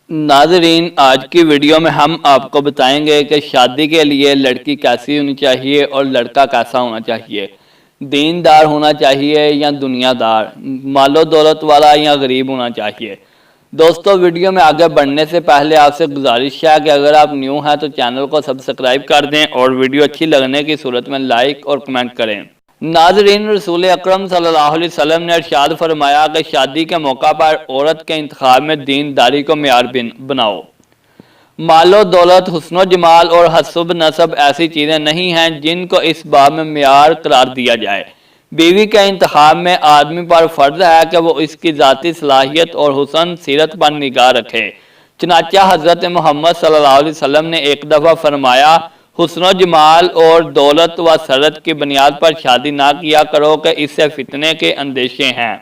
ناظرین، آج کی ویڈیو میں ہم آپ کو بتائیں گے کہ شادی کے لیے لڑکی کیسی ہونی چاہیے اور لڑکا کیسا ہونا چاہیے، دیندار ہونا چاہیے یا دنیا دار، مال و دولت والا یا غریب ہونا چاہیے۔ دوستو، ویڈیو میں آگے بڑھنے سے پہلے آپ سے گزارش ہے کہ اگر آپ نیو ہیں تو چینل کو سبسکرائب کر دیں اور ویڈیو اچھی لگنے کی صورت میں لائک اور کمنٹ کریں۔ ناظرین، رسول اکرم صلی اللہ علیہ وسلم نے ارشاد فرمایا کہ شادی کے موقع پر عورت کے انتخاب میں دینداری کو معیار بناؤ۔ مال و دولت، حسن و جمال اور حسب نسب ایسی چیزیں نہیں ہیں جن کو اس باب میں معیار قرار دیا جائے۔ بیوی کے انتخاب میں آدمی پر فرض ہے کہ وہ اس کی ذاتی صلاحیت اور حسن سیرت پر نگاہ رکھے۔ چنانچہ حضرت محمد صلی اللہ علیہ وسلم نے ایک دفعہ فرمایا، حسن و جمال اور دولت و ثروت کی بنیاد پر شادی نہ کیا کرو کہ اس سے فتنے کے اندیشے ہیں۔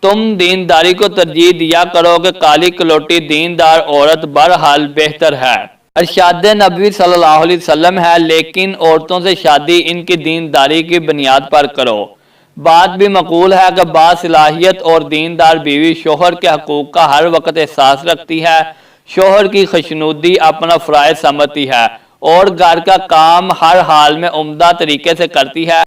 تم دینداری کو ترجیح دیا کرو کہ کالی کلوٹی دیندار عورت بہرحال بہتر ہے۔ ارشاد نبوی صلی اللہ علیہ وسلم ہے، لیکن عورتوں سے شادی ان کی دینداری کی بنیاد پر کرو۔ بات بھی مقول ہے کہ باصلاحیت اور دیندار بیوی شوہر کے حقوق کا ہر وقت احساس رکھتی ہے، شوہر کی خوشنودی اپنا فرائض سمجھتی ہے اور گھر کا کام ہر حال میں عمدہ طریقے سے کرتی ہے۔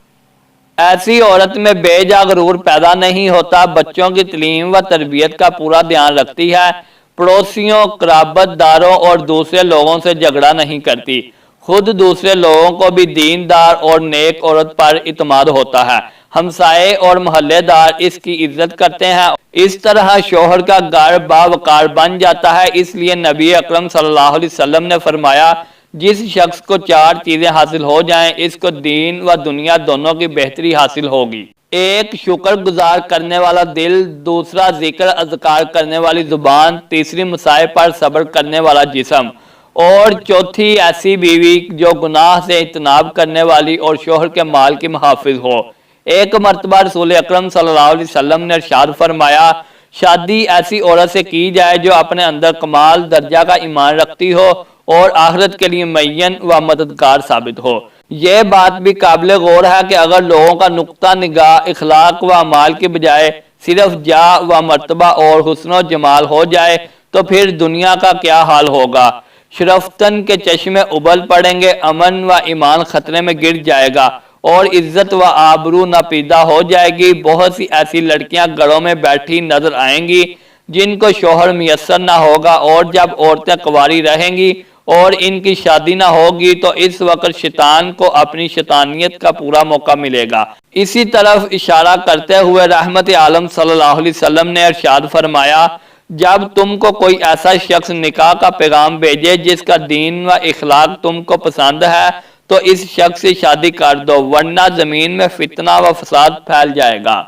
ایسی عورت میں بے جا غرور پیدا نہیں ہوتا، بچوں کی تعلیم و تربیت کا پورا دھیان رکھتی ہے، پڑوسیوں، قرابت داروں اور دوسرے لوگوں سے جھگڑا نہیں کرتی، خود دوسرے لوگوں کو بھی دیندار اور نیک عورت پر اعتماد ہوتا ہے، ہمسائے اور محلے دار اس کی عزت کرتے ہیں۔ اس طرح شوہر کا گھر باوقار بن جاتا ہے۔ اس لیے نبی اکرم صلی اللہ علیہ وسلم نے فرمایا، جس شخص کو چار چیزیں حاصل ہو جائیں اس کو دین و دنیا دونوں کی بہتری حاصل ہوگی۔ ایک، شکر گزار کرنے والا دل، دوسرا، ذکر اذکار کرنے والی زبان، تیسری، مصائب پر صبر کرنے والا جسم، اور چوتھی، ایسی بیوی جو گناہ سے اجتناب کرنے والی اور شوہر کے مال کی محافظ ہو۔ ایک مرتبہ رسول اکرم صلی اللہ علیہ وسلم نے ارشاد فرمایا، شادی ایسی عورت سے کی جائے جو اپنے اندر کمال درجہ کا ایمان رکھتی ہو اور آخرت کے لیے معین و مددگار ثابت ہو۔ یہ بات بھی قابل غور ہے کہ اگر لوگوں کا نقطہ نگاہ اخلاق و اعمال کی بجائے صرف جاہ و مرتبہ اور حسن و جمال ہو جائے تو پھر دنیا کا کیا حال ہوگا۔ شرفتن کے چشمے ابل پڑیں گے، امن و ایمان خطرے میں گر جائے گا اور عزت و آبرو ناپیدا ہو جائے گی۔ بہت سی ایسی لڑکیاں گھروں میں بیٹھی نظر آئیں گی جن کو شوہر میسر نہ ہوگا، اور جب عورتیں کنواری رہیں گی اور ان کی شادی نہ ہوگی تو اس وقت شیطان کو اپنی شیطانیت کا پورا موقع ملے گا۔ اسی طرف اشارہ کرتے ہوئے رحمت عالم صلی اللہ علیہ وسلم نے ارشاد فرمایا، جب تم کو کوئی ایسا شخص نکاح کا پیغام بھیجے جس کا دین و اخلاق تم کو پسند ہے تو اس شخص سے شادی کر دو، ورنہ زمین میں فتنہ و فساد پھیل جائے گا۔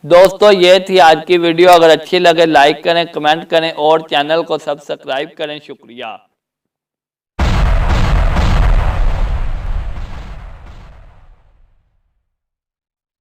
دوستو، یہ تھی آج کی ویڈیو۔ اگر اچھی لگے لائک کریں، کمنٹ کریں اور چینل کو سبسکرائب کریں۔ شکریہ۔